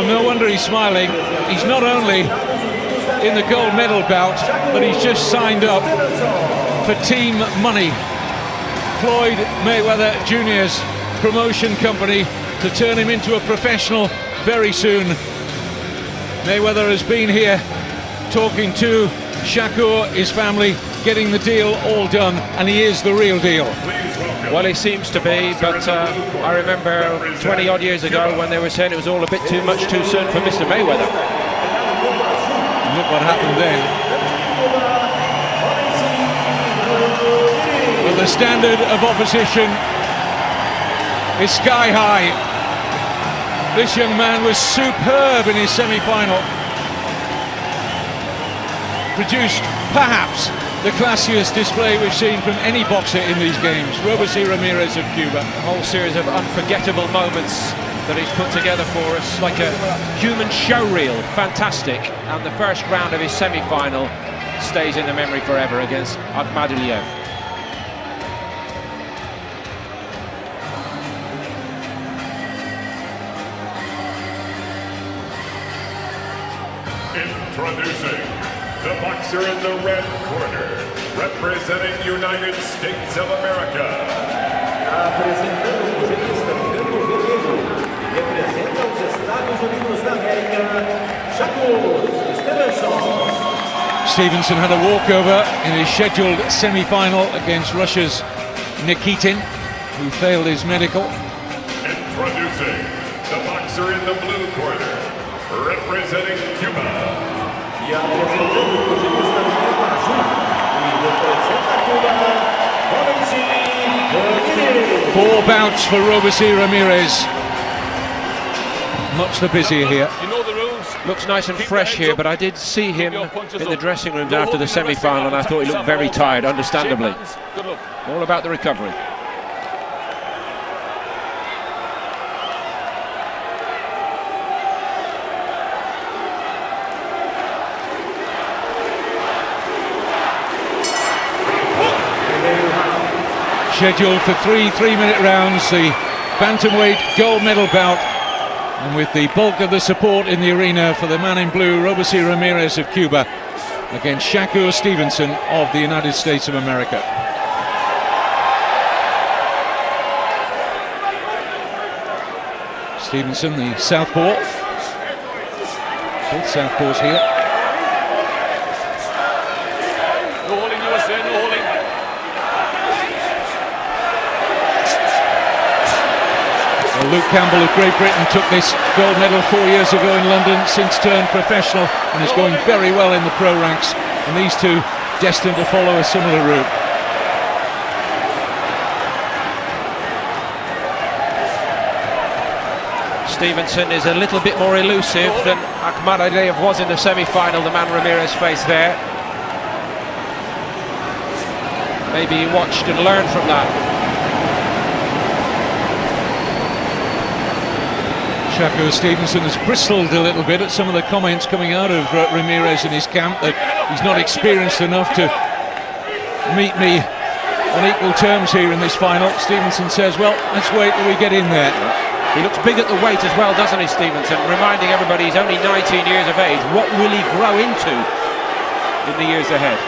Well, no wonder he's smiling. He's not only in the gold medal bout, but he's just signed up for team money. Floyd Mayweather Jr.'s promotion company to turn him into a professional very soon. Mayweather has been here talking to Shakur, his family, getting the deal all done, and he is the real deal. Well, he seems to be, but I remember 20 odd years ago when they were saying it was all a bit too much too soon for Mr. Mayweather. Look what happened then. Well, the standard of opposition is sky high. This young man was superb in his semi-final. Produced perhaps the classiest display we've seen from any boxer in these games. Robeisy Ramírez of Cuba. A whole series of unforgettable moments that he's put together for us, like a human showreel. Fantastic. And the first round of his semi-final stays in the memory forever against Akhmadaliev. Introducing the boxer in the red corner, representing United States of America. Apresentando o pugilista Rio de Janeiro, representa os Estados Unidos da América, Shakur Stevenson. Stevenson had a walkover in his scheduled semi-final against Russia's Nikitin, who failed his medical. Introducing the boxer in the blue corner, representing Cuba. E apresentando o pugilista do campo azul, e representa Cuba, Robeisy Ramírez. 4 bouts for Robeisy Ramírez. Much the busier here. You know the rules. Looks nice and fresh here, but I did see him in the dressing rooms after the semi-final, and I thought he looked very tired, understandably. Good luck. All about the recovery. Scheduled for 3 3-minute rounds, the bantamweight gold medal bout, and with the bulk of the support in the arena for the man in blue, Robeisy Ramírez of Cuba, against Shakur Stevenson of the United States of America. Stevenson, the southpaw. Both southpaws here. No holding, USA, no holding. Well, Luke Campbell of Great Britain took this gold medal 4 years ago in London, since turned professional and is going very well in the pro ranks, and these two destined to follow a similar route. Stevenson is a little bit more elusive than Akhmadaliev was in the semi-final, the man Ramirez faced there. Maybe he watched and learned from that. Shakur Stevenson has bristled a little bit at some of the comments coming out of Ramirez in his camp, that he's not experienced enough to meet me on equal terms here in this final. Stevenson says, well, let's wait till we get in there. He looks big at the weight as well, doesn't he, Stevenson? Reminding everybody he's only 19 years of age. What will he grow into in the years ahead?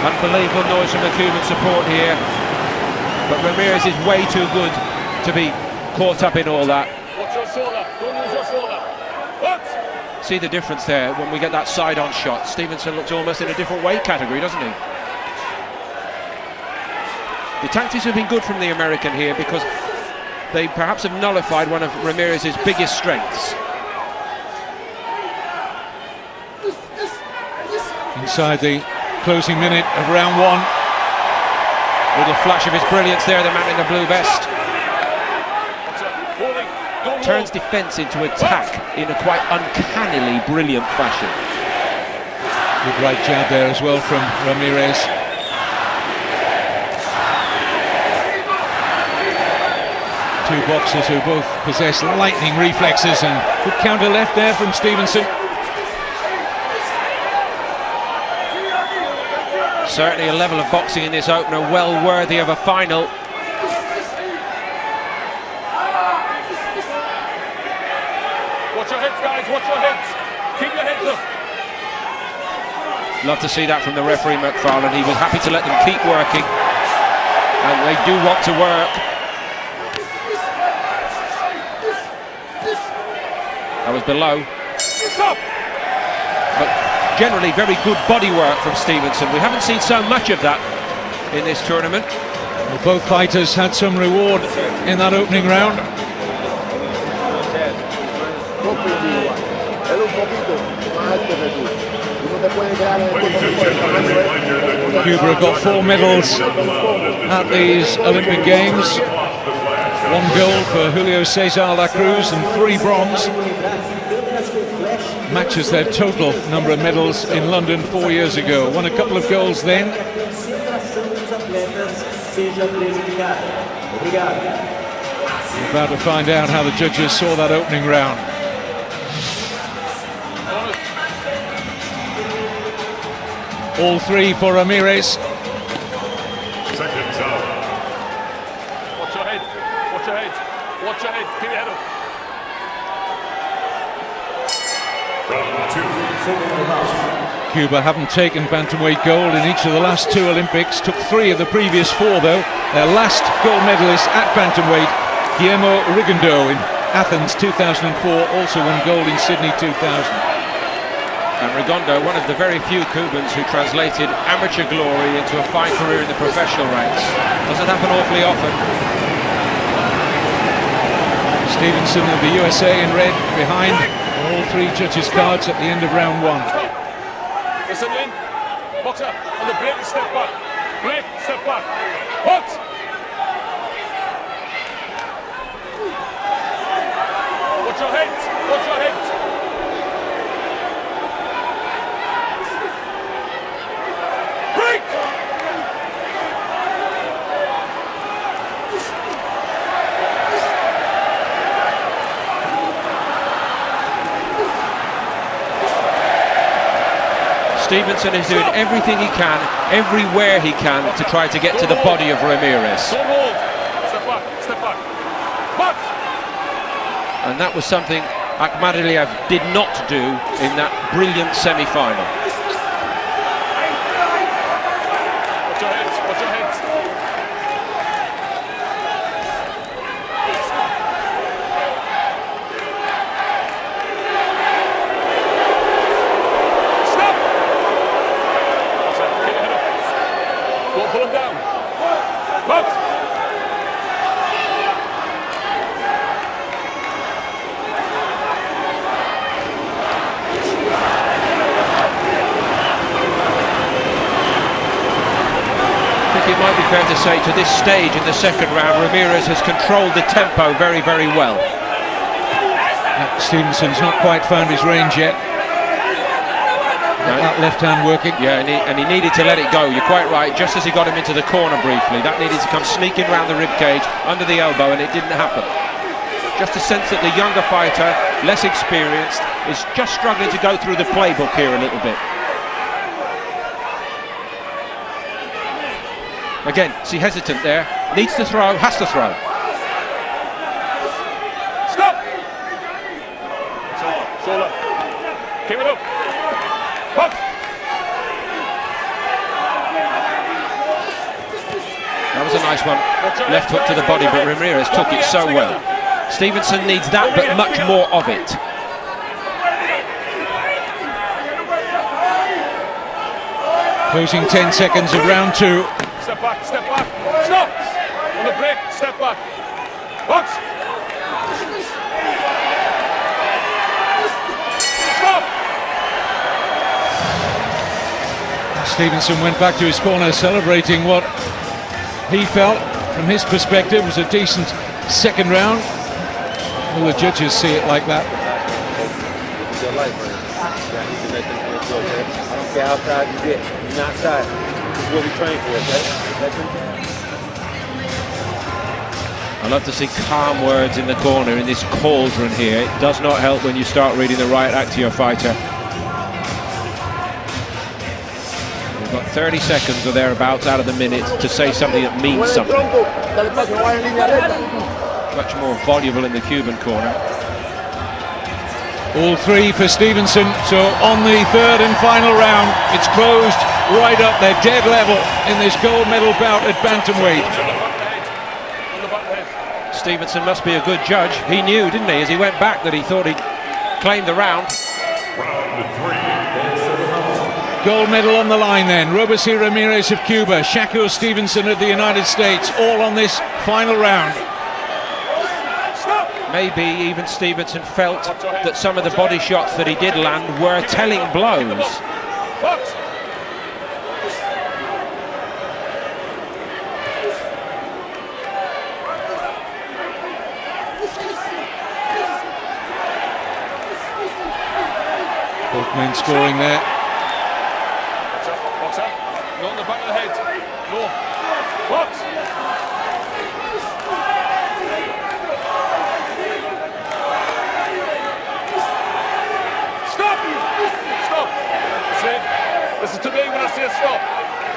Unbelievable noise from the Cuban support here, but Ramirez is way too good to be caught up in all that. Watch your shoulder. Don't lose your shoulder. What? See the difference there when we get that side-on shot. Stevenson looks almost in a different weight category, doesn't he? The tactics have been good from the American here, because they perhaps have nullified one of Ramirez's biggest strengths. Inside the closing minute of round 1. Little flash of his brilliance there, the man in the blue vest. Turns defence into attack in a quite uncannily brilliant fashion. Good right jab there as well from Ramirez. Two boxers who both possess lightning reflexes, and good counter left there from Stevenson. Certainly a level of boxing in this opener well worthy of a final. Watch your heads, guys, watch your heads. Keep your heads up. Love to see that from the referee, McFarlane. He was happy to let them keep working, and they do want to work. That was below. Stop. But generally very good body work from Stevenson. We haven't seen so much of that in this tournament. Well, both fighters had some reward in that opening round. Cuba got 4 medals at these Olympic Games. 1 gold for Julio Cesar La Cruz and 3 bronze. Matches their total number of medals in London 4 years ago. Won a couple of golds then. We're about to find out how the judges saw that opening round. All 3 for Ramirez. Seconds out. Watch your head, watch your head, watch your head, keep your head up. Round 2. Cuba haven't taken bantamweight gold in each of the last 2 Olympics. Took 3 of the previous 4 though. Their last gold medalist at bantamweight, Guillermo Rigondo in Athens 2004, also won gold in Sydney 2000. And Rigondo, one of the very few Cubans who translated amateur glory into a fine career in the professional ranks. Doesn't happen awfully often. Stevenson of the USA in red behind all 3 judges' cards at the end of round 1. Listen in, boxer, on the break, step back. Break, step back. Box! Watch your heads, watch your heads. Break! Stevenson is doing everything he can, everywhere he can, to try to get to the body of Ramirez. Don't hold. Step back, step back. Box! And that was something Akhmadaliev did not do in that brilliant semi-final. Watch your heads, watch your heads. Stop! Keep your head up. Don't pull him down. Box! It might be fair to say to this stage in the second round, Ramirez has controlled the tempo very, very well. Stevenson's not quite found his range yet. That left hand working. Yeah, and he needed to let it go. You're quite right. Just as he got him into the corner briefly, that needed to come sneaking round the rib cage, under the elbow, and it didn't happen. Just a sense that the younger fighter, less experienced, is just struggling to go through the playbook here a little bit. Again, see, hesitant there. Needs to throw, has to throw. Stop! Shoulder. Keep it up. Box! That was a nice one. Left hook to the body, but Ramirez took it so well. Stevenson needs that, but much more of it. Closing 10 seconds of round 2. Step back, step back. Stop! On the break, step back. Box! Stop! Stevenson went back to his corner celebrating what he felt from his perspective was a decent second round. Will the judges see it like that? It's your life, man. Yeah, I need to let them go, okay? I don't care how tired you get. You're not tired. This is what we train for, okay? I love to see calm words in the corner in this cauldron here. It does not help when you start reading the riot act to your fighter. got 30 seconds or thereabouts out of the minute to say something that means something. Much more voluble in the Cuban corner. All three for Stevenson, so on the third and final round, it's closed right up. They're dead level in this gold medal bout at bantamweight. Stevenson must be a good judge. He knew, didn't he, as he went back, that he thought he'd claimed the round. Round 3. Gold medal on the line then. Robeisy Ramírez of Cuba, Shakur Stevenson of the United States, all on this final round. Maybe even Stevenson felt that some of the body shots that he did land were telling blows. Both men scoring there. Boxer, not on the back of the head. No. Box. Stop! Stop! Listen to me when I say stop.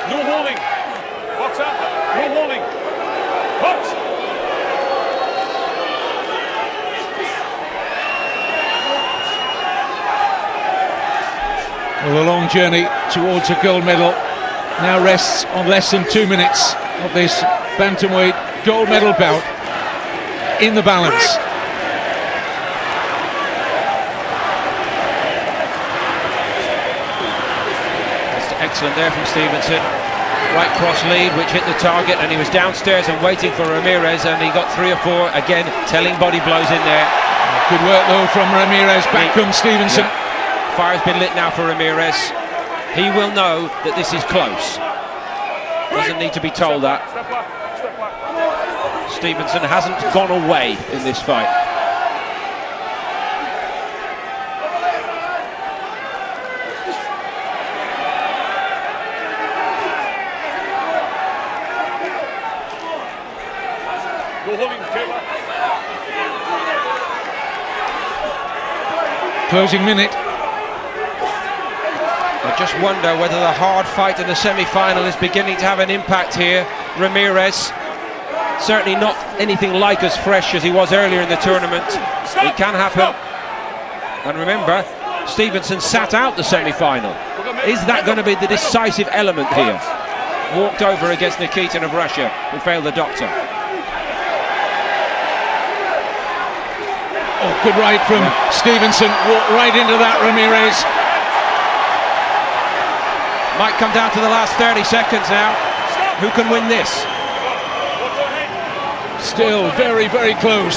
No holding. Boxer, no holding. Box! Well, a long journey towards a gold medal now rests on less than 2 minutes of this bantamweight gold medal bout in the balance. That's excellent there from Stevenson. Right cross lead, which hit the target, and he was downstairs and waiting for Ramirez, and he got 3 or 4, again, telling body blows in there. Good work though from Ramirez, back comes Stevenson. Yeah. Fire's been lit now for Ramirez. He will know that this is close. Doesn't need to be told that. Stevenson hasn't gone away in this fight. Closing minute. I just wonder whether the hard fight in the semi-final is beginning to have an impact here. Ramirez, certainly not anything like as fresh as he was earlier in the tournament. It can happen. And remember, Stevenson sat out the semi-final. Is that going to be the decisive element here? Walked over against Nikitin of Russia, who failed the doctor. Oh, good right from Stevenson. Walked right into that, Ramirez. Might come down to the last 30 seconds now. Who can win this? Still very, very close.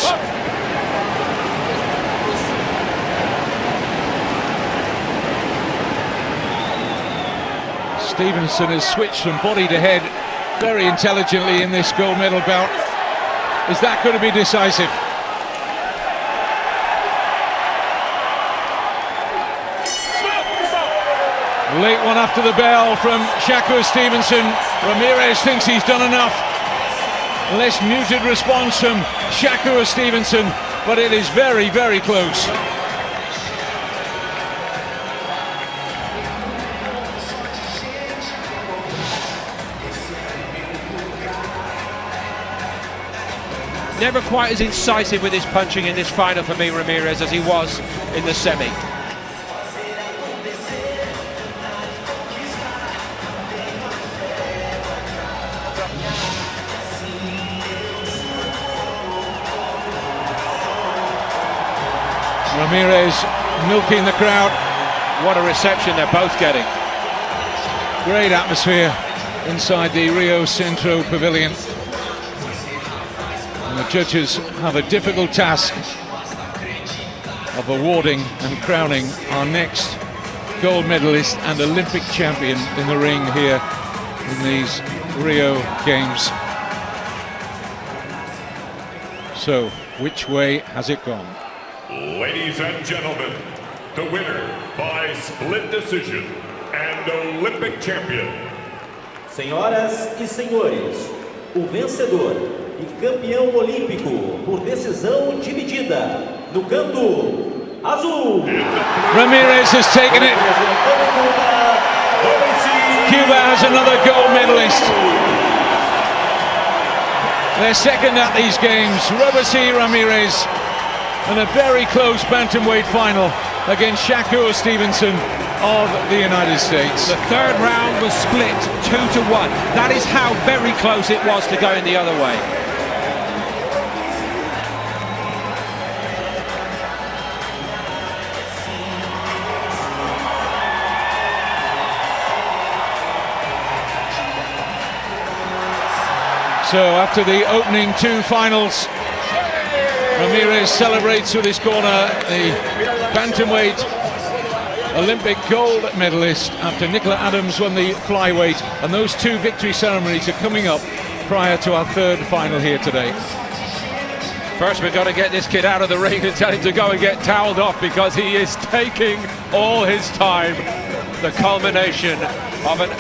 Stevenson has switched from body to head very intelligently in this gold medal bout. Is that going to be decisive? Late one after the bell from Shakur Stevenson. Ramirez thinks he's done enough. Less muted response from Shakur Stevenson, but it is very, very close. Never quite as incisive with his punching in this final for me, Ramirez, as he was in the semi. Ramirez milking the crowd. What a reception they're both getting. Great atmosphere inside the Rio Centro Pavilion. And the judges have a difficult task of awarding and crowning our next gold medalist and Olympic champion in the ring here in these Rio Games. So, which way has it gone? Ladies and gentlemen, the winner by split decision and Olympic champion. Senhoras e senhores, o vencedor e campeão olímpico por decisão dividida no canto azul. Ramirez has taken it. Robeisy Cuba has another gold medalist. They're second at these games. Robeisy Ramírez, and a very close bantamweight final against Shakur Stevenson of the United States. The third round was split 2-1. That is how very close it was to going the other way. So after the opening two finals, Ramirez celebrates with his corner the bantamweight Olympic gold medalist after Nicola Adams won the flyweight, and those two victory ceremonies are coming up prior to our third final here today. First, we've got to get this kid out of the ring and tell him to go and get toweled off, because he is taking all his time. The culmination of an